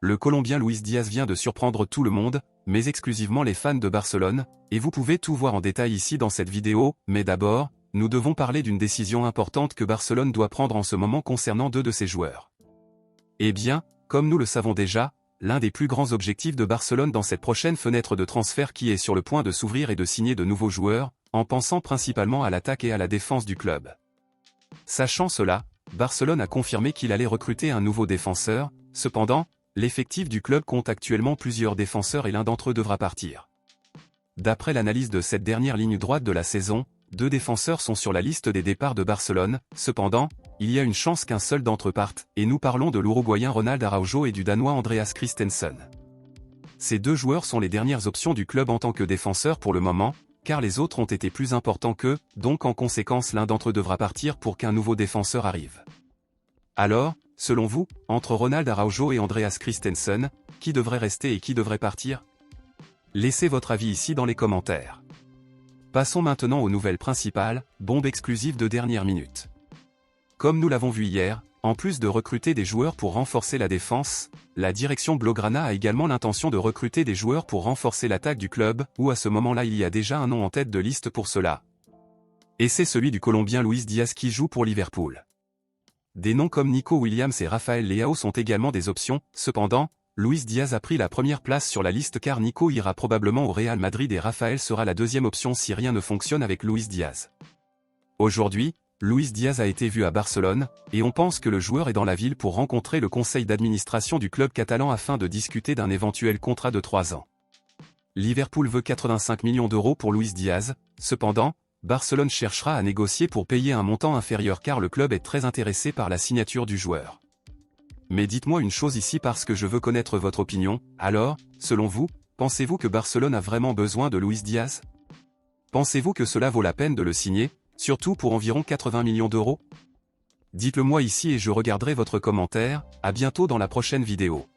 le Colombien Luis Diaz vient de surprendre tout le monde, mais exclusivement les fans de Barcelone, et vous pouvez tout voir en détail ici dans cette vidéo, mais d'abord, nous devons parler d'une décision importante que Barcelone doit prendre en ce moment concernant deux de ses joueurs. Eh bien, comme nous le savons déjà, l'un des plus grands objectifs de Barcelone dans cette prochaine fenêtre de transfert qui est sur le point de s'ouvrir est de signer de nouveaux joueurs, en pensant principalement à l'attaque et à la défense du club. Sachant cela, Barcelone a confirmé qu'il allait recruter un nouveau défenseur, cependant, l'effectif du club compte actuellement plusieurs défenseurs et l'un d'entre eux devra partir. D'après l'analyse de cette dernière ligne droite de la saison, 2 défenseurs sont sur la liste des départs de Barcelone, cependant, il y a une chance qu'un seul d'entre eux parte, et nous parlons de l'Uruguayen Ronald Araujo et du Danois Andreas Christensen. Ces 2 joueurs sont les dernières options du club en tant que défenseurs pour le moment, car les autres ont été plus importants qu'eux, donc en conséquence l'un d'entre eux devra partir pour qu'un nouveau défenseur arrive. Alors, selon vous, entre Ronald Araujo et Andreas Christensen, qui devrait rester et qui devrait partir? Laissez votre avis ici dans les commentaires. Passons maintenant aux nouvelles principales, bombe exclusive de dernière minute. Comme nous l'avons vu hier, en plus de recruter des joueurs pour renforcer la défense, la direction Blaugrana a également l'intention de recruter des joueurs pour renforcer l'attaque du club, où à ce moment-là il y a déjà un nom en tête de liste pour cela. Et c'est celui du Colombien Luis Diaz qui joue pour Liverpool. Des noms comme Nico Williams et Rafael Leao sont également des options, cependant, Luis Diaz a pris la première place sur la liste car Nico ira probablement au Real Madrid et Rafael sera la deuxième option si rien ne fonctionne avec Luis Diaz. Aujourd'hui, Luis Diaz a été vu à Barcelone, et on pense que le joueur est dans la ville pour rencontrer le conseil d'administration du club catalan afin de discuter d'un éventuel contrat de 3 ans. Liverpool veut 85 millions d'euros pour Luis Diaz, cependant, Barcelone cherchera à négocier pour payer un montant inférieur car le club est très intéressé par la signature du joueur. Mais dites-moi une chose ici parce que je veux connaître votre opinion, alors, selon vous, pensez-vous que Barcelone a vraiment besoin de Luis Diaz? Pensez-vous que cela vaut la peine de le signer, surtout pour environ 80 millions d'euros? Dites-le moi ici et je regarderai votre commentaire, à bientôt dans la prochaine vidéo.